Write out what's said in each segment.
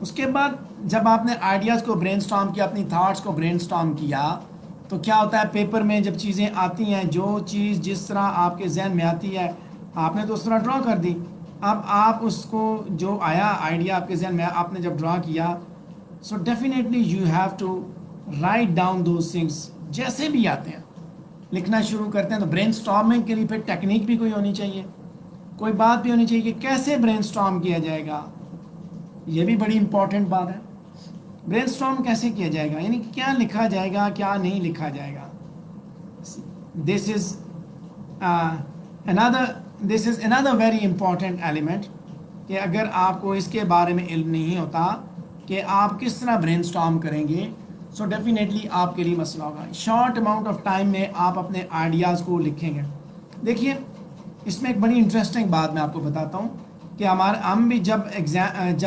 اس کے بعد جب آپ نے آئیڈیاز کو برین سٹارم کیا، اپنی تھاٹس کو برین سٹارم کیا، تو کیا ہوتا ہے پیپر میں جب چیزیں آتی ہیں، جو چیز جس طرح آپ کے ذہن میں آتی ہے آپ نے تو اس طرح ڈرا کر دی. اب آپ اس کو جو آیا آئیڈیا آپ کے ذہن میں آپ نے جب ڈرا کیا، so definitely you have to write down those things. جیسے بھی آتے ہیں لکھنا شروع کرتے ہیں. تو برین سٹارمنگ کے لیے پھر ٹیکنیک بھی کوئی ہونی چاہیے، کوئی بات بھی ہونی چاہیے کہ کیسے برین سٹارم کیا جائے گا. یہ بھی بڑی امپورٹنٹ بات ہے. برین سٹارم کیسے کیا جائے گا، یعنی کیا لکھا جائے گا کیا نہیں لکھا جائے گا. دس از another ویری امپورٹنٹ ایلیمنٹ کہ اگر آپ کو اس کے بارے میں علم نہیں ہوتا کہ آپ کس طرح برین سٹارم کریں گے، سو ڈیفینیٹلی آپ کے لیے مسئلہ ہوگا. شارٹ اماؤنٹ آف ٹائم میں آپ اپنے آئیڈیاز کو لکھیں گے. دیکھیے اس میں ایک بڑی انٹرسٹنگ بات میں آپ کو بتاتا ہوں کہ ہم بھی جب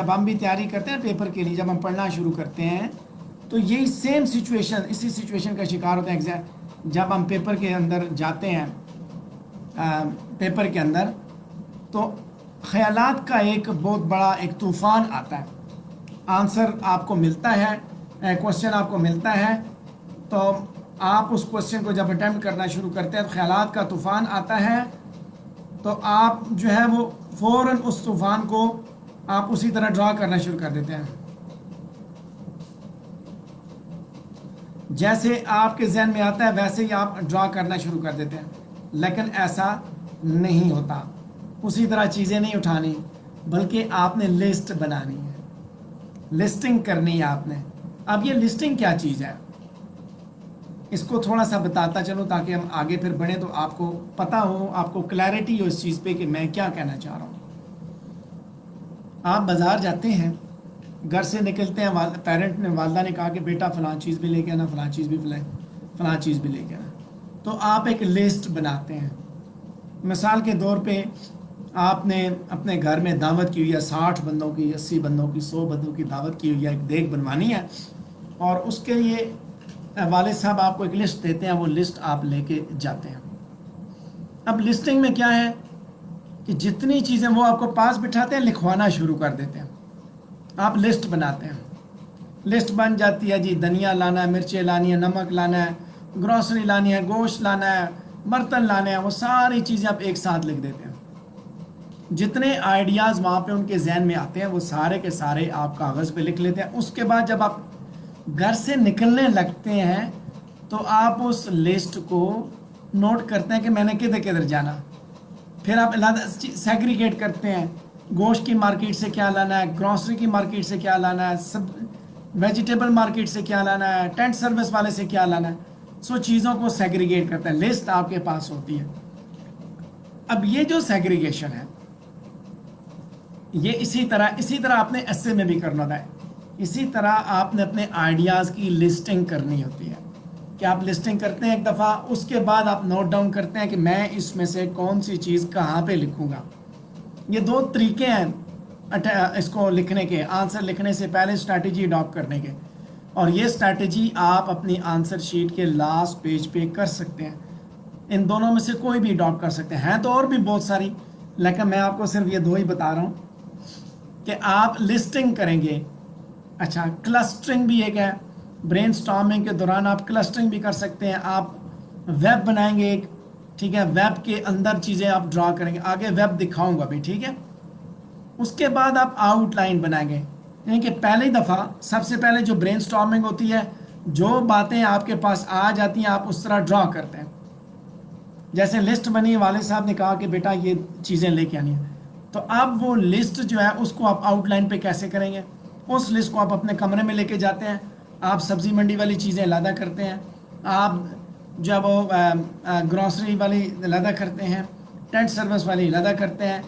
ہم بھی تیاری کرتے ہیں پیپر کے لیے، جب ہم پڑھنا شروع کرتے ہیں تو یہی سیم سچویشن، اسی سچویشن کا شکار ہوتے ہیں. جب ہم پیپر کے اندر جاتے ہیں پیپر کے اندر تو خیالات کا ایک بہت بڑا ایک طوفان آتا ہے. آنسر آپ کو ملتا ہے، کوشچن آپ کو ملتا ہے، تو آپ اس کوشچن کو جب اٹیمپٹ کرنا شروع کرتے ہیں تو خیالات کا طوفان آتا ہے، تو آپ جو ہے وہ فوراً اس طوفان کو آپ اسی طرح ڈرا کرنا شروع کر دیتے ہیں. جیسے آپ کے ذہن میں آتا ہے ویسے ہی آپ ڈرا کرنا شروع کر دیتے ہیں. لیکن ایسا نہیں ہوتا. اسی طرح چیزیں نہیں اٹھانی، بلکہ آپ نے لسٹ بنانی ہے، لسٹنگ کرنی ہے آپ نے. اب یہ لسٹنگ کیا چیز ہے اس کو تھوڑا سا بتاتا چلوں تاکہ ہم آگے پھر بڑھیں تو آپ کو پتہ ہو، آپ کو کلیئرٹی ہو اس چیز پہ کہ میں کیا کہنا چاہ رہا ہوں. آپ بازار جاتے ہیں، گھر سے نکلتے ہیں، پیرنٹ نے والدہ نے کہا کہ بیٹا فلاں چیز بھی لے کے آنا، فلاں چیز بھی فلاں چیز بھی لے کے آنا. تو آپ ایک لسٹ بناتے ہیں. مثال کے طور پہ آپ نے اپنے گھر میں دعوت کی ہوئی ہے، 60 بندوں کی، 80 بندوں کی، 100 بندوں کی دعوت کی ہوئی ہے، ایک دیگ بنوانی ہے، اور اس کے لیے والد صاحب آپ کو ایک لسٹ دیتے ہیں. وہ لسٹ آپ لے کے جاتے ہیں. اب لسٹنگ میں کیا ہے کہ جتنی چیزیں وہ آپ کو پاس بٹھاتے ہیں لکھوانا شروع کر دیتے ہیں. آپ لسٹ بناتے ہیں، لسٹ بن جاتی ہے. جی دھنیا لانا ہے، مرچیں لانی ہے، نمک لانا ہے، گروسری لانی ہے، گوشت لانا ہے، برتن لانے ہیں. وہ ساری چیزیں آپ ایک ساتھ لکھ دیتے ہیں. جتنے آئیڈیاز وہاں پہ ان کے ذہن میں آتے ہیں وہ سارے کے سارے آپ کاغذ پہ لکھ لیتے ہیں. اس کے بعد جب آپ گھر سے نکلنے لگتے ہیں تو آپ اس لسٹ کو نوٹ کرتے ہیں کہ میں نے کدھر کدھر جانا. پھر آپ سیگریگیٹ کرتے ہیں، گوشت کی مارکیٹ سے کیا لانا ہے، گروسری کی مارکیٹ سے کیا لانا ہے، سب ویجیٹیبل مارکیٹ سے کیا لانا ہے، ٹینٹ سروس والے سے کیا لانا ہے. سو چیزوں کو سیگریگیٹ کرتے ہیں، لسٹ آپ کے پاس ہوتی ہے. اب یہ جو سیگریگیشن ہے یہ اسی طرح آپ نے ایسے میں بھی کرنا ہے. اسی طرح آپ نے اپنے آئیڈیاز کی لسٹنگ کرنی ہوتی ہے کہ آپ لسٹنگ کرتے ہیں ایک دفعہ، اس کے بعد آپ نوٹ ڈاؤن کرتے ہیں کہ میں اس میں سے کون سی چیز کہاں پہ لکھوں گا. یہ 2 طریقے ہیں اس کو لکھنے کے، آنسر لکھنے سے پہلے اسٹریٹجی اڈاپٹ کرنے کے. اور یہ اسٹریٹجی آپ اپنی آنسر شیٹ کے لاسٹ پیج پہ کر سکتے ہیں. ان دونوں میں سے کوئی بھی اڈاپٹ کر سکتے ہیں تو اور بھی بہت ساری، لیکن میں آپ کو صرف یہ 2 ہی بتا رہا ہوں کہ آپ لسٹنگ کریں گے. اچھا کلسٹرنگ بھی ایک ہے. برین سٹارمنگ کے دوران آپ کلسٹرنگ بھی کر سکتے ہیں. آپ ویب بنائیں گے ایک، ٹھیک ہے، ویب کے اندر چیزیں آپ ڈرا کریں گے. آگے ویب دکھاؤں گا بھی، ٹھیک ہے. اس کے بعد آپ آؤٹ لائن بنائیں گے، یعنی کہ پہلی دفعہ سب سے پہلے جو برین سٹارمنگ ہوتی ہے، جو باتیں آپ کے پاس آ جاتی ہیں آپ اس طرح ڈرا کرتے ہیں. جیسے لسٹ بنی، والد صاحب نے کہا کہ بیٹا یہ چیزیں لے کے آنی ہیں، تو اب وہ لسٹ جو ہے اس کو آپ آؤٹ لائن پہ کیسے کریں گے. اس لسٹ کو آپ اپنے کمرے میں لے کے جاتے ہیں. آپ سبزی منڈی والی چیزیں علیحدہ کرتے ہیں، آپ جو ہے وہ گروسری والی علیحدہ کرتے ہیں، ٹینٹ سروس والی علیحدہ کرتے ہیں،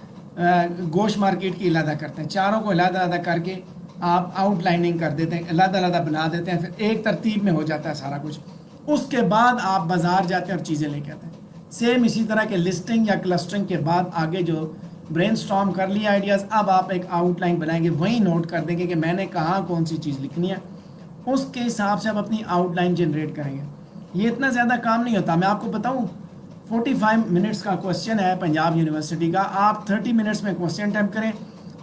گوشت مارکیٹ کی علیحدہ کرتے ہیں. چاروں کو علیحدہ علیحدہ کر کے آپ آؤٹ لائننگ کر دیتے ہیں، علیحدہ علیحدہ بنا دیتے ہیں. پھر ایک ترتیب میں ہو جاتا ہے سارا کچھ. اس کے بعد آپ بازار جاتے ہیں اور چیزیں لے کے آتے ہیں. سیم اسی طرح کے لسٹنگ یا کلسٹرنگ کے بعد آگے جو برین سٹارم کر لیا آئیڈیاز، اب آپ ایک آؤٹ لائن بنائیں گے، وہیں نوٹ کر دیں گے کہ میں نے کہاں کون سی چیز لکھنی ہے. اس کے حساب سے آپ اپنی آؤٹ لائن جنریٹ کریں گے. یہ اتنا زیادہ کام نہیں ہوتا. میں آپ کو بتاؤں 45 منٹس کا کوشچن ہے پنجاب یونیورسٹی کا. آپ 30 منٹس میں کوشچن اٹیمپٹ کریں،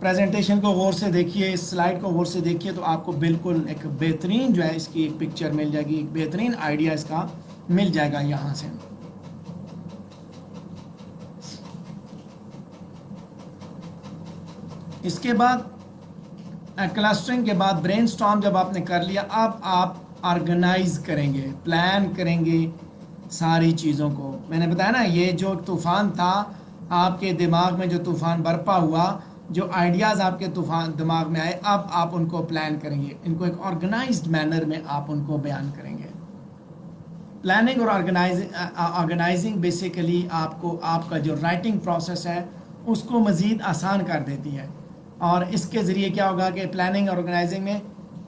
پریزنٹیشن کو غور سے دیکھیے, اس سلائڈ کو غور سے دیکھیے تو آپ کو بالکل ایک بہترین جو ہے اس کی ایک پکچر مل جائے گی, ایک بہترین آئیڈیا اس کا مل جائے گا یہاں سے. اس کے بعد کلسٹرنگ کے بعد برین سٹارم جب آپ نے کر لیا, اب آپ آرگنائز کریں گے, پلان کریں گے ساری چیزوں کو. میں نے بتایا نا یہ جو طوفان تھا آپ کے دماغ میں, جو طوفان برپا ہوا, جو آئیڈیاز آپ کے دماغ میں آئے, اب آپ ان کو پلان کریں گے, ان کو ایک آرگنائزڈ مینر میں آپ ان کو بیان کریں گے. پلاننگ اور آرگنائزنگ بیسیکلی آپ کو آپ کا جو رائٹنگ پروسیس ہے اس کو مزید آسان کر دیتی ہے. اور اس کے ذریعے کیا ہوگا کہ پلاننگ اور آرگنائزنگ میں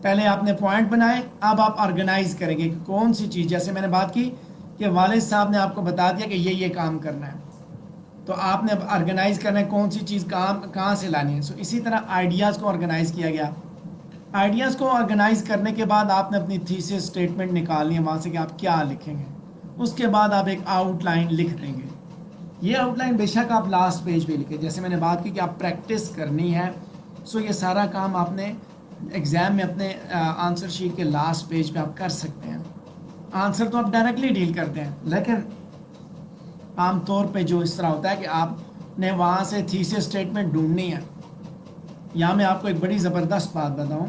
پہلے آپ نے پوائنٹ بنائے, اب آپ آرگنائز کریں گے کہ کون سی چیز, جیسے میں نے بات کی کہ والد صاحب نے آپ کو بتا دیا کہ یہ کام کرنا ہے, تو آپ نے اب آرگنائز کرنا ہے کون سی چیز کہاں سے لانی ہے. سو اسی طرح آئیڈیاز کو آرگنائز کیا گیا. آئیڈیاز کو آرگنائز کرنے کے بعد آپ نے اپنی تھیسس اسٹیٹمنٹ نکالنی ہے وہاں سے کہ آپ کیا لکھیں گے. اس کے بعد آپ ایک آؤٹ لائن لکھ دیں گے. یہ آؤٹ لائن بے شک آپ لاسٹ پیج پہ لکھیں, جیسے میں نے بات کی کہ آپ پریکٹس کرنی ہے. سو یہ سارا کام آپ نے ایگزام میں اپنے آنسر شیٹ کے لاسٹ پیج پہ آپ کر سکتے ہیں. آنسر تو آپ ڈائریکٹلی ڈیل کرتے ہیں, لیکن عام طور پہ جو اس طرح ہوتا ہے کہ آپ نے وہاں سے تھیسس اسٹیٹمنٹ ڈھونڈنی ہے. یہاں میں آپ کو ایک بڑی زبردست بات بتاؤں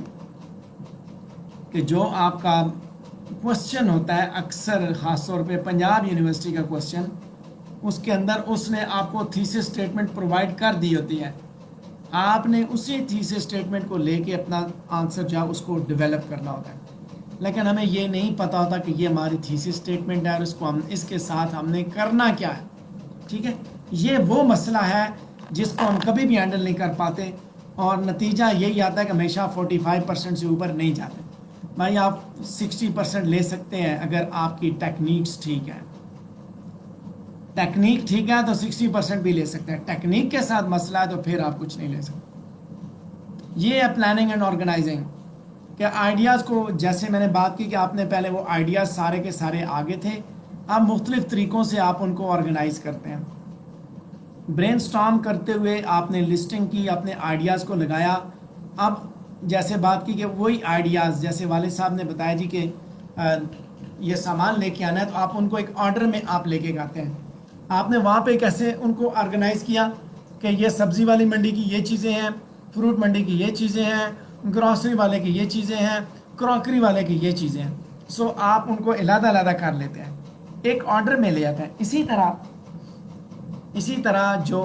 کہ جو آپ کا کوشچن ہوتا ہے اکثر, خاص طور پہ پنجاب یونیورسٹی کا کوشچن, اس کے اندر اس نے آپ کو تھیسس اسٹیٹمنٹ پرووائڈ کر دی ہوتی ہے. آپ نے اسی تھیسس اسٹیٹمنٹ کو لے کے اپنا آنسر جو ہے اس کو ڈیولپ کرنا ہوتا ہے. لیکن ہمیں یہ نہیں پتہ ہوتا کہ یہ ہماری تھیسس اسٹیٹمنٹ ہے اور اس کے ساتھ ہم نے کرنا کیا ہے. ٹھیک ہے, یہ وہ مسئلہ ہے جس کو ہم کبھی بھی ہینڈل نہیں کر پاتے, اور نتیجہ یہی آتا ہے کہ ہمیشہ 45% سے اوپر نہیں جاتے. بھائی آپ 60% لے سکتے ہیں اگر آپ کی ٹیکنیکس ٹھیک ہے. ٹیکنیک ٹھیک ہے تو 60% بھی لے سکتے ہیں. ٹیکنیک کے ساتھ مسئلہ ہے تو پھر آپ کچھ نہیں لے سکتے. یہ ہے پلاننگ اینڈ آرگنائزنگ, کہ آئیڈیاز کو, جیسے میں نے بات کی کہ آپ نے پہلے وہ آئیڈیاز سارے کے سارے آگے تھے, اب مختلف طریقوں سے آپ ان کو آرگنائز کرتے ہیں. برین سٹارم کرتے ہوئے آپ نے لسٹنگ کی, اپنے آئیڈیاز کو لگایا. اب جیسے بات کی کہ وہی آئیڈیاز, جیسے والد صاحب نے بتایا جی کہ یہ سامان لے کے آنا ہے, تو آپ ان کو ایک آرڈر میں آپ لے کے آتے ہیں. آپ نے وہاں پہ کیسے ان کو آرگنائز کیا کہ یہ سبزی والی منڈی کی یہ چیزیں ہیں, فروٹ منڈی کی یہ چیزیں ہیں, گروسری والے کی یہ چیزیں ہیں, کراکری والے کی یہ چیزیں ہیں. سو آپ ان کو علیحدہ علیحدہ کر لیتے ہیں, ایک آرڈر میں لے آتے ہیں. اسی طرح جو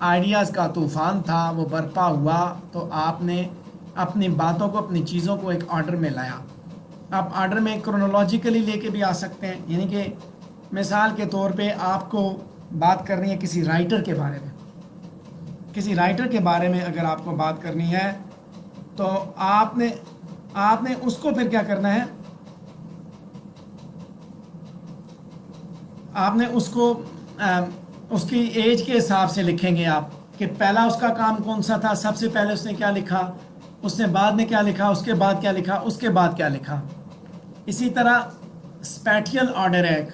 آئیڈیاز کا طوفان تھا وہ برپا ہوا, تو آپ نے اپنی باتوں کو, اپنی چیزوں کو ایک آرڈر میں لایا. آپ آرڈر میں کرونالوجیکلی لے کے بھی آ سکتے ہیں, یعنی کہ مثال کے طور پہ آپ کو بات کرنی ہے کسی رائٹر کے بارے میں. کسی رائٹر کے بارے میں اگر آپ کو بات کرنی ہے تو آپ نے اس کو پھر کیا کرنا ہے, آپ نے اس کو اس کی ایج کے حساب سے لکھیں گے آپ کہ پہلا اس کا کام کون سا تھا, سب سے پہلے اس نے کیا لکھا, اس نے بعد میں کیا لکھا, اس کے بعد کیا لکھا, اس کے بعد کیا لکھا. اسی طرح اسپیٹیل آرڈر ہے,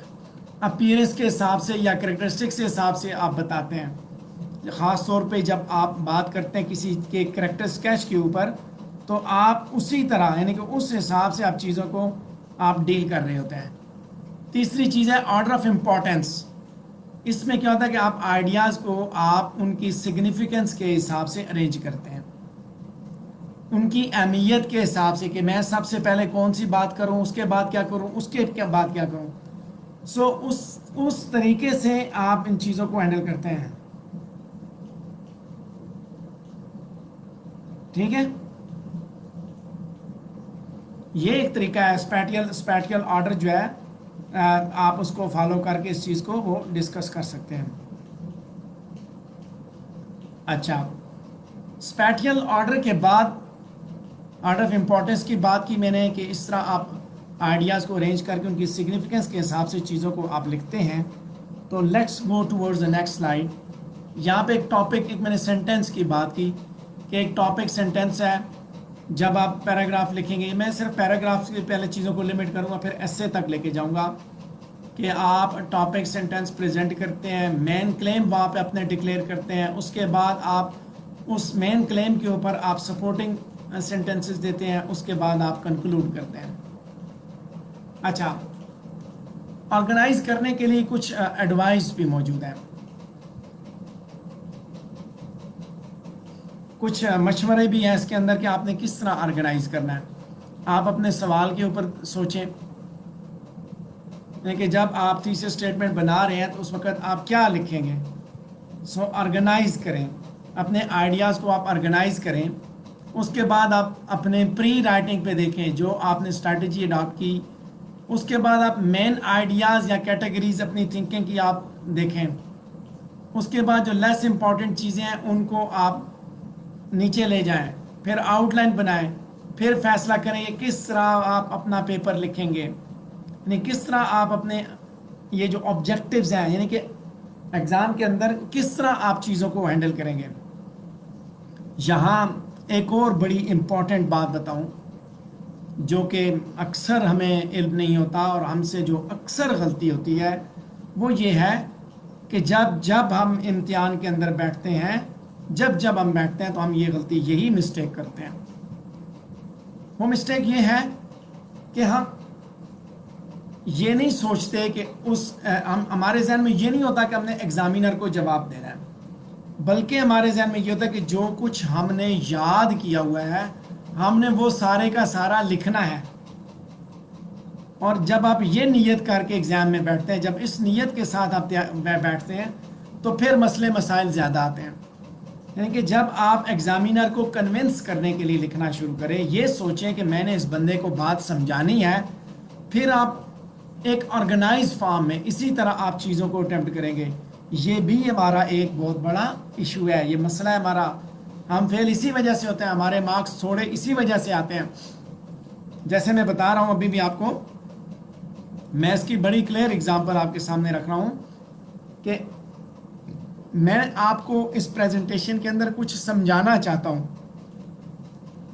اپیرنس کے حساب سے یا کریکٹرسٹکس کے حساب سے آپ بتاتے ہیں. خاص طور پہ جب آپ بات کرتے ہیں کسی کے کریکٹر اسکیچ کے اوپر, تو آپ اسی طرح, یعنی کہ اس حساب سے آپ چیزوں کو آپ ڈیل کر رہے ہوتے ہیں. تیسری چیز ہے آرڈر آف امپورٹنس. اس میں کیا ہوتا ہے کہ آپ آئیڈیاز کو آپ ان کی سگنیفیکنس کے حساب سے ارینج کرتے ہیں, ان کی اہمیت کے حساب سے, کہ میں سب سے پہلے کون سی بات کروں, اس کے بعد کیا کروں, اس کے بعد کیا کروں. سو اس طریقے سے آپ ان چیزوں کو ہینڈل کرتے ہیں. ٹھیک ہے, یہ ایک طریقہ ہے. اسپیٹیل آرڈر جو ہے آپ اس کو فالو کر کے اس چیز کو وہ ڈسکس کر سکتے ہیں. اچھا, اسپیٹیل آرڈر کے بعد آرڈر آف امپورٹنس کی بات کی میں نے, کہ اس طرح آپ آئیڈیاز کو ارینج کر کے ان کی سگنیفیکنس کے حساب سے چیزوں کو آپ لکھتے ہیں. تو let's go towards the next slide. یہاں پہ ایک ٹاپک, ایک میں نے سینٹینس کی بات کی کہ ایک ٹاپک سینٹینس ہے, جب آپ پیراگراف لکھیں گے، میں صرف پیراگراف کی پہلے چیزوں کو لمٹ کروں گا، پھر ایسے تک لے کے جاؤں گا کہ آپ ٹاپک سینٹنس پریزنٹ کرتے ہیں، مین کلیم وہاں پہ اپنے ڈکلیئر کرتے ہیں، اس کے بعد آپ اس مین کلیم کے اوپر آپ سپورٹنگ سینٹنسز دیتے ہیں، اس کے بعد آپ کنکلوڈ کرتے ہیں۔ اچھا، آرگنائز کرنے کے لیے کچھ ایڈوائس بھی موجود ہیں، کچھ مشورے بھی ہیں اس کے اندر کہ آپ نے کس طرح آرگنائز کرنا ہے۔ آپ اپنے سوال کے اوپر سوچیں کہ جب آپ تھیسس اسٹیٹمنٹ بنا رہے ہیں تو اس وقت آپ کیا لکھیں گے۔ سو آرگنائز کریں، اپنے آئیڈیاز کو آپ آرگنائز کریں، اس کے بعد آپ اپنے پری رائٹنگ پہ دیکھیں جو آپ نے اسٹریٹجی اڈاپٹ کی، اس کے بعد آپ مین آئیڈیاز یا کیٹیگریز اپنی تھنکنگ کی آپ دیکھیں، اس کے بعد جو لیس امپورٹنٹ چیزیں ہیں ان کو آپ نیچے لے جائیں، پھر آؤٹ لائن بنائیں، پھر فیصلہ کریں کہ کس طرح آپ اپنا پیپر لکھیں گے، یعنی کس طرح آپ اپنے یہ جو آبجیکٹیوز ہیں، یعنی کہ ایگزام کے اندر کس طرح آپ چیزوں کو ہینڈل کریں گے۔ یہاں ایک اور بڑی امپورٹنٹ بات بتاؤں جو کہ اکثر ہمیں علم نہیں ہوتا اور ہم سے جو اکثر غلطی ہوتی ہے وہ یہ ہے کہ جب ہم امتحان کے اندر بیٹھتے ہیں، جب ہم بیٹھتے ہیں تو ہم یہ غلطی، یہی مسٹیک کرتے ہیں۔ وہ مسٹیک یہ ہے کہ ہم یہ نہیں سوچتے کہ ہمارے ذہن میں یہ نہیں ہوتا کہ ہم نے ایگزامینر کو جواب دینا ہے، بلکہ ہمارے ذہن میں یہ ہوتا ہے کہ جو کچھ ہم نے یاد کیا ہوا ہے ہم نے وہ سارے کا سارا لکھنا ہے۔ اور جب آپ یہ نیت کر کے ایگزام میں بیٹھتے ہیں، جب اس نیت کے ساتھ آپ بیٹھتے ہیں تو پھر مسئلے مسائل زیادہ آتے ہیں۔ یعنی کہ جب آپ ایگزامینر کو کنونس کرنے کے لیے لکھنا شروع کریں، یہ سوچیں کہ میں نے اس بندے کو بات سمجھانی ہے، پھر آپ ایک آرگنائز فارم میں اسی طرح آپ چیزوں کو اٹیمپٹ کریں گے۔ یہ بھی ہمارا ایک بہت بڑا ایشو ہے، یہ مسئلہ ہے ہمارا، ہم فیل اسی وجہ سے ہوتے ہیں، ہمارے مارکس تھوڑے اسی وجہ سے آتے ہیں۔ جیسے میں بتا رہا ہوں ابھی بھی آپ کو، میں اس کی بڑی کلیئر اگزامپل آپ کے سامنے رکھ رہا ہوں کہ میں آپ کو اس پریزنٹیشن کے اندر کچھ سمجھانا چاہتا ہوں۔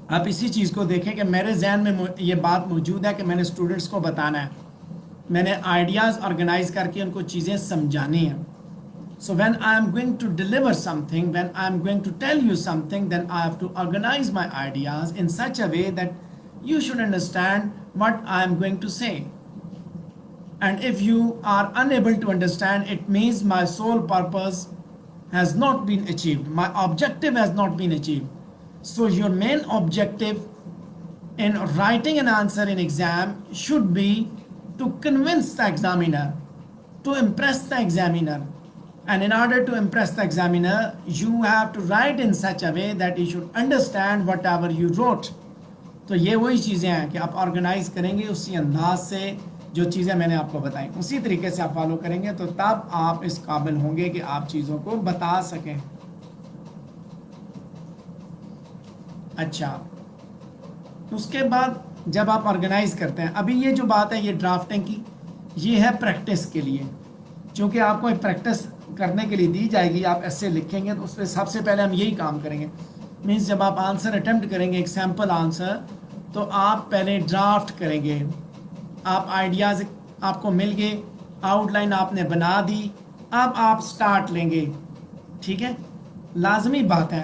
آپ اسی چیز کو دیکھیں کہ میرے ذہن میں یہ بات موجود ہے کہ میں نے اسٹوڈنٹس کو بتانا ہے، میں نے آئیڈیاز آرگنائز کر کے ان کو چیزیں سمجھانی ہیں۔ So when I am going to deliver something, when I am going to tell you something, then I have to organize my ideas in such a way that you should understand what I am going to say. And if you are unable to understand, it means my sole purpose has not been achieved. My objective has not been achieved. So your main objective in writing an answer in exam should be to convince the examiner, to impress the examiner. And in order to impress the examiner, you have to write in such a way that he should understand whatever you wrote. تو یہ وہی چیزیں ہیں کہ آپ organise کریں گے اسی انداز سے، جو چیزیں میں نے آپ کو بتائیں اسی طریقے سے آپ فالو کریں گے تو تب آپ اس قابل ہوں گے کہ آپ چیزوں کو بتا سکیں۔ اچھا، اس کے بعد جب آپ آرگنائز کرتے ہیں، ابھی یہ جو بات ہے یہ ڈرافٹنگ کی، یہ ہے پریکٹس کے لیے، چونکہ آپ کو ایک پریکٹس کرنے کے لیے دی جائے گی، آپ ایسے لکھیں گے تو اس میں سب سے پہلے ہم یہی کام کریں گے۔ مینس جب آپ آنسر اٹیمپٹ کریں گے، ایک سیمپل آنسر، تو آپ پہلے ڈرافٹ کریں گے، آپ آئیڈیاز آپ کو مل گئے، آؤٹ لائن آپ نے بنا دی، اب آپ سٹارٹ لیں گے، ٹھیک ہے۔ لازمی بات ہے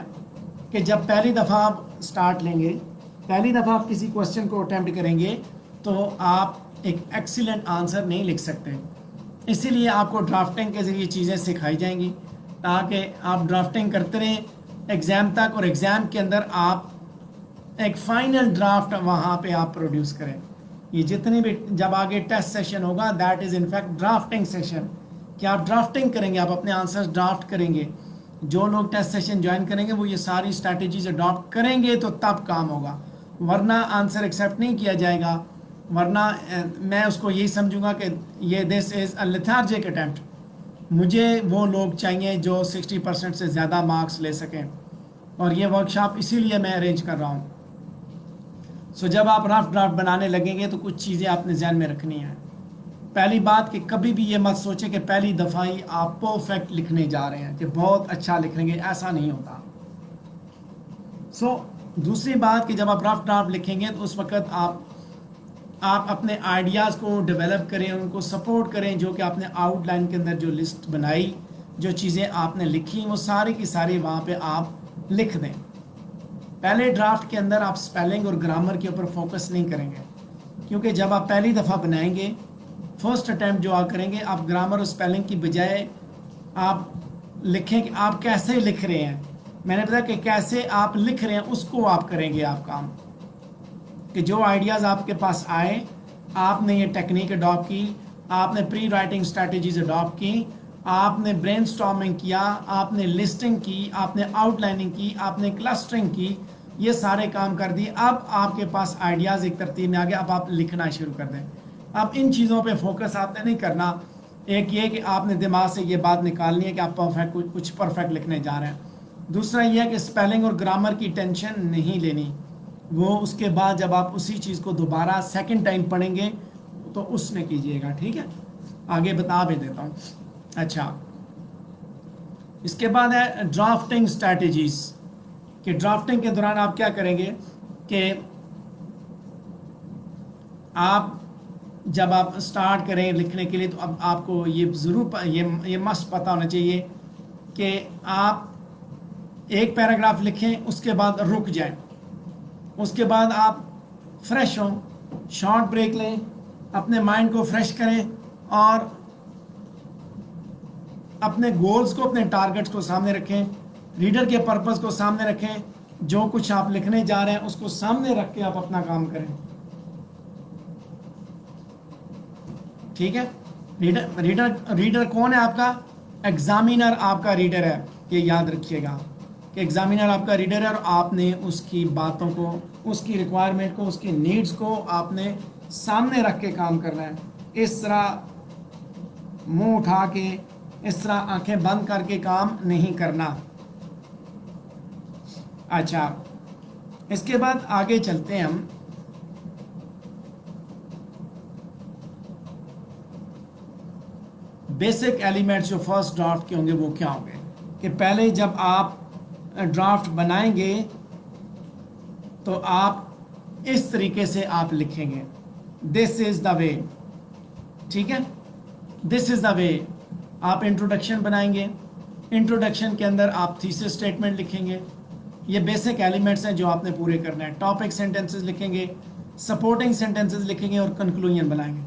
کہ جب پہلی دفعہ آپ سٹارٹ لیں گے، پہلی دفعہ آپ کسی کوشچن کو اٹیمپٹ کریں گے تو آپ ایک ایکسیلنٹ آنسر نہیں لکھ سکتے، اسی لیے آپ کو ڈرافٹنگ کے ذریعے چیزیں سکھائی جائیں گی تاکہ آپ ڈرافٹنگ کرتے رہیں ایگزام تک، اور ایگزام کے اندر آپ ایک فائنل ڈرافٹ وہاں پہ آپ پروڈیوس کریں۔ یہ جتنی بھی جب آگے ٹیسٹ سیشن ہوگا، that is in fact drafting session, کہ آپ ڈرافٹنگ کریں گے، آپ اپنے آنسرز ڈرافٹ کریں گے۔ جو لوگ ٹیسٹ سیشن جوائن کریں گے وہ یہ ساری اسٹریٹجیز اڈاپٹ کریں گے تو تب کام ہوگا، ورنہ آنسر ایکسیپٹ نہیں کیا جائے گا، ورنہ میں اس کو یہی سمجھوں گا کہ یہ دس از اے لیتھارجک اٹیمپٹ۔ مجھے وہ لوگ چاہیے جو 60% سے زیادہ مارکس لے سکیں، اور یہ ورکشاپ اسی لیے میں ارینج کر رہا ہوں۔ سو جب آپ رف ڈرافٹ بنانے لگیں گے تو کچھ چیزیں آپ نے ذہن میں رکھنی ہیں۔ پہلی بات کہ کبھی بھی یہ مت سوچیں کہ پہلی دفعہ ہی آپ پرفیکٹ لکھنے جا رہے ہیں، کہ بہت اچھا لکھیں گے، ایسا نہیں ہوتا۔ سو دوسری بات کہ جب آپ رف ڈرافٹ لکھیں گے تو اس وقت آپ اپنے آئیڈیاز کو ڈیولپ کریں، ان کو سپورٹ کریں، جو کہ آپ نے آؤٹ لائن کے اندر جو لسٹ بنائی، جو چیزیں آپ نے لکھی، وہ ساری کی ساری وہاں پہ آپ لکھ دیں۔ پہلے ڈرافٹ کے اندر آپ سپیلنگ اور گرامر کے اوپر فوکس نہیں کریں گے، کیونکہ جب آپ پہلی دفعہ بنائیں گے، فرسٹ اٹیمپٹ جو آپ کریں گے، آپ گرامر اور سپیلنگ کی بجائے آپ لکھیں کہ آپ کیسے لکھ رہے ہیں۔ میں نے بتایا کہ کیسے آپ لکھ رہے ہیں اس کو آپ کریں گے آپ کام، کہ جو آئیڈیاز آپ کے پاس آئے، آپ نے یہ ٹیکنیک اڈاپٹ کی، آپ نے پری رائٹنگ اسٹریٹجیز اڈاپٹ کی، آپ نے برین سٹارمنگ کیا، آپ نے لسٹنگ کی، آپ نے آؤٹ لائننگ کی، آپ نے کلسٹرنگ کی، یہ سارے کام کر دیے۔ اب آپ کے پاس آئیڈیاز ایک ترتیب میں آ گیا، اب آپ لکھنا شروع کر دیں۔ اب ان چیزوں پہ فوکس آپ نے نہیں کرنا۔ ایک یہ کہ آپ نے دماغ سے یہ بات نکالنی ہے کہ آپ کچھ پرفیکٹ لکھنے جا رہے ہیں۔ دوسرا یہ ہے کہ اسپیلنگ اور گرامر کی ٹینشن نہیں لینی، وہ اس کے بعد جب آپ اسی چیز کو دوبارہ سیکنڈ ٹائم پڑھیں گے تو اس میں کیجئے گا، ٹھیک ہے؟ آگے بتا بھی دیتا ہوں۔ اچھا، اس کے بعد ہے ڈرافٹنگ اسٹریٹجیز، کہ ڈرافٹنگ کے دوران آپ کیا کریں گے کہ آپ جب آپ سٹارٹ کریں لکھنے کے لیے تو اب آپ کو یہ ضرور یہ مست پتہ ہونا چاہیے کہ آپ ایک پیراگراف لکھیں، اس کے بعد رک جائیں، اس کے بعد آپ فریش ہوں، شارٹ بریک لیں، اپنے مائنڈ کو فریش کریں اور اپنے گولز کو، اپنے ٹارگٹس کو سامنے رکھیں، ریڈر کے پرپز کو سامنے رکھیں، جو کچھ آپ لکھنے جا رہے ہیں اس کو سامنے رکھ کے آپ اپنا کام کریں، ٹھیک ہے؟ ریڈر کون ہے آپ کا؟ ایگزامینر آپ کا ریڈر ہے، یہ یاد رکھیے گا کہ ایگزامینر آپ کا ریڈر ہے، اور آپ نے اس کی باتوں کو، اس کی ریکوائرمنٹ کو، اس کی نیڈز کو آپ نے سامنے رکھ کے کام کرنا ہے۔ اس طرح منہ اٹھا کے، اس طرح آنکھیں بند کر کے کام نہیں کرنا۔ اچھا، اس کے بعد آگے چلتے ہیں ہم۔ بیسک ایلیمنٹس جو فرسٹ ڈرافٹ کے ہوں گے وہ کیا ہوں گے؟ کہ پہلے جب آپ ڈرافٹ بنائیں گے تو آپ اس طریقے سے آپ لکھیں گے، دس از دا وے، ٹھیک ہے؟ دس از دا وے۔ آپ انٹروڈکشن بنائیں گے، انٹروڈکشن کے اندر آپ تھیسس اسٹیٹمنٹ لکھیں گے، یہ بیسک ایلیمنٹس ہیں جو آپ نے پورے کرنا ہے۔ ٹاپک سینٹنسز لکھیں گے، سپورٹنگ سینٹنسز لکھیں گے اور کنکلوژن بنائیں گے۔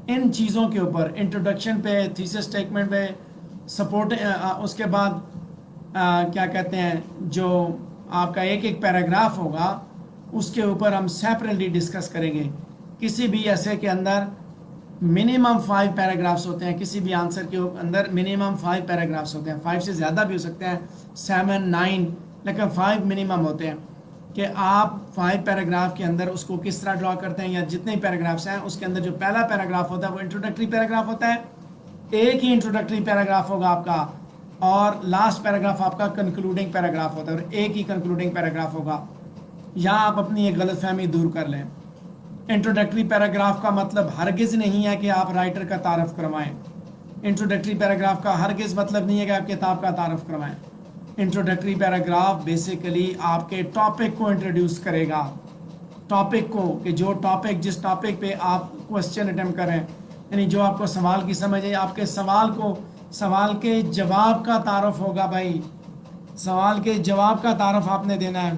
ان چیزوں کے اوپر، انٹروڈکشن پہ، تھیسس اسٹیٹمنٹ پہ، سپورٹ، اس کے بعد کیا کہتے ہیں، جو آپ کا ایک ایک پیراگراف ہوگا اس کے اوپر ہم سیپریٹلی ڈسکس کریں گے۔ کسی بھی ایسے کے اندر منیمم 5 پیراگرافس ہوتے ہیں، کسی بھی آنسر کے اندر منیمم 5 پیراگرافس ہوتے ہیں، 5 سے زیادہ بھی ہو سکتے ہیں، 7 9، لیکن 5 منیمم ہوتے ہیں۔ کہ آپ 5 پیراگراف کے اندر اس کو کس طرح ڈرا کرتے ہیں، یا جتنے پیراگرافس ہیں اس کے اندر جو پہلا پیراگراف ہوتا ہے وہ انٹروڈکٹری پیراگراف ہوتا ہے، ایک ہی انٹروڈکٹری پیراگراف ہوگا آپ کا، اور لاسٹ پیراگراف آپ کا کنکلوڈنگ پیراگراف ہوتا ہے، اور ایک ہی کنکلوڈنگ پیراگراف ہوگا۔ یہاں آپ اپنی ایک غلط فہمی دور کر لیں۔ انٹروڈکٹری پیراگراف کا مطلب ہرگز نہیں ہے کہ آپ رائٹر کا تعارف کروائیں۔ انٹروڈکٹری پیراگراف کا ہرگز مطلب نہیں ہے کہ آپ کتاب کا تعارف کروائیں۔ انٹروڈکٹری پیراگراف بیسیکلی آپ کے ٹاپک کو انٹروڈیوس کرے گا، ٹاپک کو، کہ جو ٹاپک، جس ٹاپک پہ آپ کوسچن اٹیمپٹ کریں، یعنی جو آپ کو سوال کی سمجھ ہے، آپ کے سوال کے جواب کا تعارف ہوگا بھائی، سوال کے جواب کا تعارف آپ نے دینا ہے۔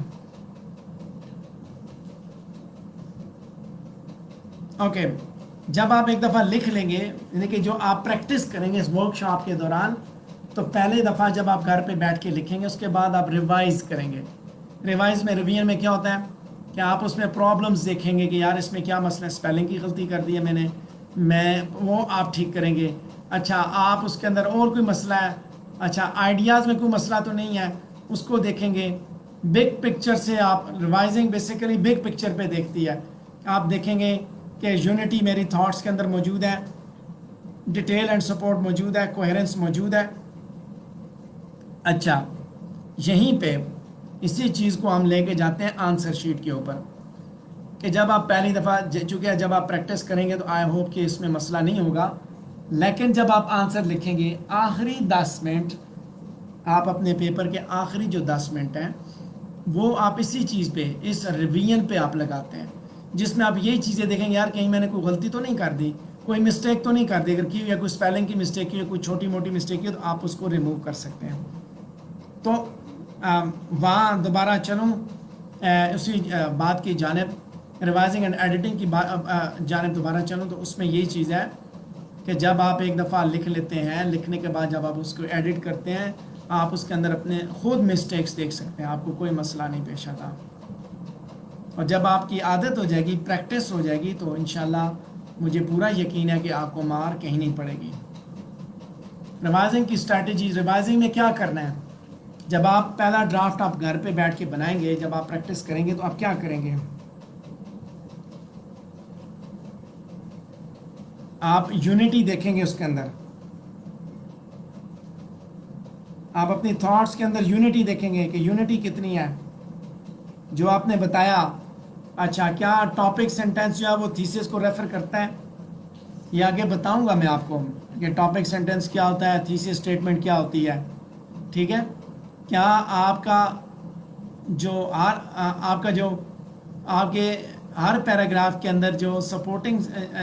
اوکے، جب آپ ایک دفعہ لکھ لیں گے، یعنی کہ جو آپ پریکٹس کریں گے اس ورک شاپ کے دوران، تو پہلے دفعہ جب آپ گھر پہ بیٹھ کے لکھیں گے اس کے بعد آپ ریوائز کریں گے۔ ریوائز میں، ریویژن میں کیا ہوتا ہے کہ آپ اس میں پرابلمز دیکھیں گے کہ یار اس میں کیا مسئلہ ہے، اسپیلنگ کی غلطی کر دی ہے میں وہ آپ ٹھیک کریں گے۔ اچھا، آپ اس کے اندر اور کوئی مسئلہ ہے، اچھا آئیڈیاز میں کوئی مسئلہ تو نہیں ہے، اس کو دیکھیں گے۔ بگ پکچر سے آپ، ریوائزنگ بیسیکلی بگ پکچر پہ دیکھتی ہے۔ آپ دیکھیں گے کہ یونٹی میری تھاٹس کے اندر موجود ہے، ڈیٹیل اینڈ سپورٹ موجود ہے، کوہیرنس موجود ہے۔ اچھا، یہیں پہ اسی چیز کو ہم لے کے جاتے ہیں آنسر شیٹ کے اوپر، کہ جب آپ پہلی دفعہ، چونکہ جب آپ پریکٹس کریں گے تو آئی ہوپ کہ اس میں مسئلہ نہیں ہوگا، لیکن جب آپ آنسر لکھیں گے آخری 10 منٹ، آپ اپنے پیپر کے آخری جو 10 منٹ ہیں وہ آپ اسی چیز پہ، اس ریویژن پہ آپ لگاتے ہیں، جس میں آپ یہی چیزیں دیکھیں گے یار کہیں میں نے کوئی غلطی تو نہیں کر دی، کوئی مسٹیک تو نہیں کر دی، اگر کی یا کوئی اسپیلنگ کی مسٹیک کی، کوئی چھوٹی موٹی مسٹیک کی تو آپ اس کو ریموو کر سکتے ہیں۔ تو وہاں دوبارہ چلوں اسی بات کی جانب، ریوائزنگ اینڈ ایڈیٹنگ کی جانب دوبارہ چلوں، تو اس میں یہی چیز ہے کہ جب آپ ایک دفعہ لکھ لیتے ہیں، لکھنے کے بعد جب آپ اس کو ایڈٹ کرتے ہیں، آپ اس کے اندر اپنے خود مسٹیکس دیکھ سکتے ہیں، آپ کو کوئی مسئلہ نہیں پیش آتا۔ اور جب آپ کی عادت ہو جائے گی، پریکٹس ہو جائے گی، تو انشاءاللہ مجھے پورا یقین ہے کہ آپ کو مار کہیں نہیں پڑے گی۔ ریوائزنگ کی اسٹریٹجی، ریوائزنگ میں کیا کرنا ہے؟ جب آپ پہلا ڈرافٹ آپ گھر پہ بیٹھ کے بنائیں گے، جب آپ پریکٹس کریں گے تو آپ کیا کریں گے؟ آپ یونٹی دیکھیں گے، اس کے اندر آپ اپنی تھاٹس کے اندر یونٹی دیکھیں گے کہ یونٹی کتنی ہے جو آپ نے بتایا۔ اچھا، کیا ٹاپک سینٹینس جو ہے وہ تھیسس کو ریفر کرتا ہے؟ یہ آگے بتاؤں گا میں آپ کو کہ ٹاپک سینٹینس کیا ہوتا ہے، تھیسس اسٹیٹمنٹ کیا ہوتی ہے، ٹھیک ہے؟ کیا آپ کا جو آپ کے ہر پیراگراف کے اندر جو سپورٹنگ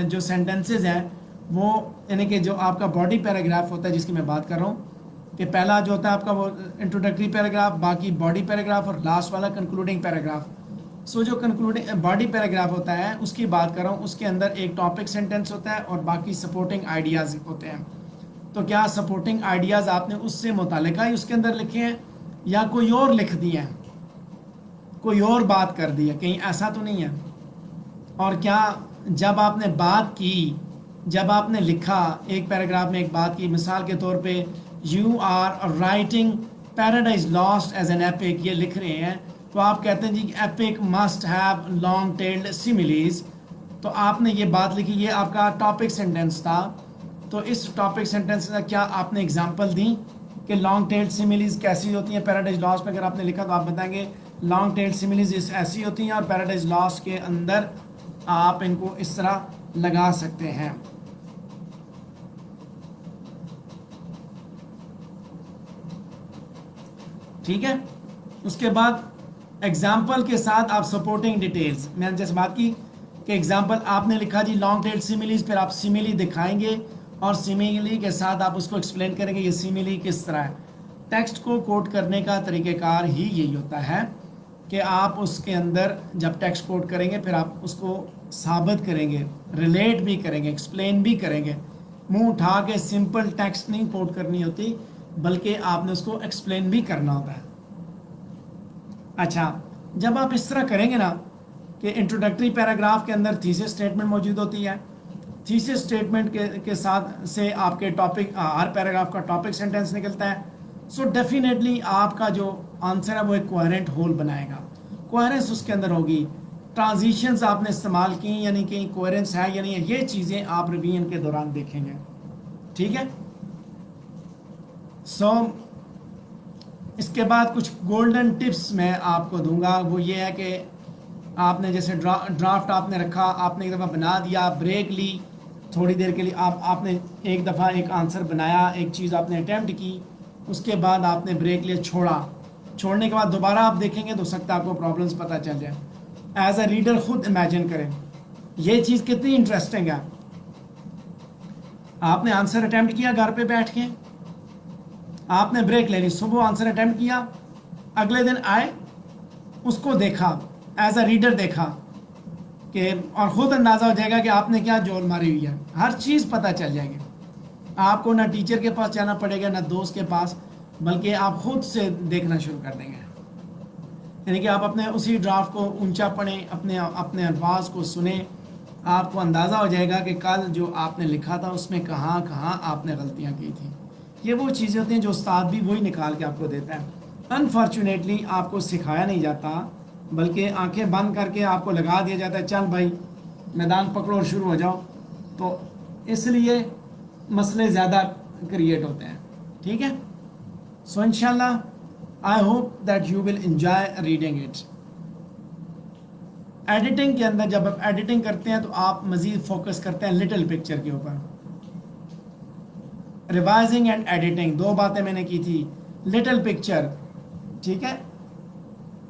جو سینٹینسز ہیں وہ، یعنی کہ جو آپ کا باڈی پیراگراف ہوتا ہے جس کی میں بات کر رہا ہوں، کہ پہلا جو ہوتا ہے آپ کا وہ انٹروڈکٹری پیراگراف، باقی باڈی پیراگراف، اور لاسٹ والا کنکلوڈنگ پیراگراف۔ سو جو کنکلوڈنگ باڈی پیراگراف ہوتا ہے اس کی بات کر رہا ہوں، اس کے اندر ایک ٹاپک سینٹینس ہوتا ہے اور باقی سپورٹنگ آئیڈیاز ہوتے ہیں۔ تو کیا سپورٹنگ آئیڈیاز آپ نے اس سے متعلقہ ہی اس کے اندر لکھے ہیں یا کوئی اور لکھ دیے ہیں، کوئی اور بات کر دی ہے، کہیں ایسا تو نہیں ہے؟ اور کیا جب آپ نے بات کی، جب آپ نے لکھا ایک پیراگراف میں ایک بات کی، مثال کے طور پہ you are writing paradise lost as an epic, یہ لکھ رہے ہیں، تو آپ کہتے ہیں جی epic must have long tailed similes, تو آپ نے یہ بات لکھی، یہ آپ کا ٹاپک سینٹینس تھا۔ تو اس ٹاپک سینٹینس کا کیا آپ نے اگزامپل دیں کہ لانگ ٹیلڈ سیمیلیز کیسی ہوتی ہیں؟ پیراڈائز لاسٹ میں اگر آپ نے لکھا تو آپ بتائیں گے لانگ ٹیلڈ سیمیلیز ایسی ہوتی ہیں، اور پیراڈائز لاسٹ کے اندر آپ ان کو اس طرح لگا سکتے ہیں۔ ٹھیک ہے، اس کے بعد ایگزامپل کے ساتھ آپ سپورٹنگ ڈیٹیلز، میں نے جیسے بات کی کہ ایگزامپل آپ نے لکھا جی لانگ ٹیل سیمیلیز، پھر آپ سیمیلی دکھائیں گے اور سیمیلی کے ساتھ آپ اس کو ایکسپلین کریں گے یہ سیمیلی کس طرح ہے۔ ٹیکسٹ کو کوٹ کرنے کا طریقہ کار ہی یہی ہوتا ہے کہ آپ اس کے اندر جب ٹیکسٹ کوٹ کریں گے پھر آپ اس کو ثابت کریں گے، ریلیٹ بھی کریں گے، ایکسپلین بھی کریں گے۔ منہ اٹھا کے سمپل ٹیکسٹ نہیں کوٹ کرنی ہوتی، بلکہ آپ نے اس کو ایکسپلین بھی کرنا ہوتا ہے۔ اچھا، جب آپ اس طرح کریں گے نا کہ انٹروڈکٹری پیراگراف کے اندر تھیسس اسٹیٹمنٹ موجود ہوتی ہے، تھیسس اسٹیٹمنٹ کے ساتھ سے آپ کے ٹاپک، ہر پیراگراف کا ٹاپک سینٹینس نکلتا ہے، سو ڈیفینیٹلی آپ کا جو آنسر ہے وہ ایک کوہرنٹ ہول بنائے گا، کوہرنس اس کے اندر ہوگی، ٹرانزیشنز آپ نے استعمال کی یعنی کہ کوہرنس ہے یعنی یہ چیزیں آپ ریویژن کے دوران دیکھیں گے۔ ٹھیک ہے، سو اس کے بعد کچھ گولڈن ٹپس میں آپ کو دوں گا، وہ یہ ہے کہ آپ نے جیسے ڈرافٹ آپ نے رکھا، آپ نے ایک دفعہ بنا دیا، بریک لی تھوڑی دیر کے لیے، آپ نے ایک دفعہ ایک آنسر بنایا، ایک چیز آپ نے اٹیمپٹ کی، اس کے بعد آپ نے بریک لیا، چھوڑنے کے بعد دوبارہ آپ دیکھیں گے تو سکتا ہے آپ کو پرابلمس پتہ چل جائے۔ ایز اے ریڈر خود امیجن کریں یہ چیز کتنی انٹرسٹنگ ہے۔ آپ نے آنسر اٹیمپٹ کیا گھر پہ بیٹھ کے، آپ نے بریک لے لی، صبح آنسر اٹیمپٹ کیا، اگلے دن آئے اس کو دیکھا، ایز اے ریڈر دیکھا کہ، اور خود اندازہ ہو جائے گا کہ آپ نے کیا جول ماری ہوئی ہے، ہر چیز پتہ چل جائے گی۔ آپ کو نہ ٹیچر کے پاس جانا پڑے گا نہ دوست کے پاس، بلکہ آپ خود سے دیکھنا شروع کر دیں گے، یعنی کہ آپ اپنے اسی ڈرافٹ کو اونچا پڑھیں، اپنے الفاظ کو سنیں، آپ کو اندازہ ہو جائے گا کہ کل جو آپ نے لکھا تھا اس میں کہاں کہاں آپ نے غلطیاں کی تھیں۔ یہ وہ چیزیں ہوتی ہیں جو استاد بھی وہی نکال کے آپ کو دیتا ہے۔ انفارچونیٹلی آپ کو سکھایا نہیں جاتا، بلکہ آنکھیں بند کر کے آپ کو لگا دیا جاتا ہے چل بھائی میدان پکڑو اور شروع ہو جاؤ، تو اس لیے مسئلے زیادہ کریٹ ہوتے ہیں۔ ٹھیک ہے، سو انشاءاللہ I hope that you will enjoy reading it. Editing کے اندر جب آپ ایڈیٹنگ کرتے ہیں تو آپ مزید فوکس کرتے ہیں لٹل پکچر کے اوپر۔ ریوائزنگ اینڈ ایڈیٹنگ، دو باتیں میں نے کی تھی، لٹل پکچر، ٹھیک ہے،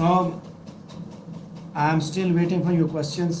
So I am still waiting for your questions.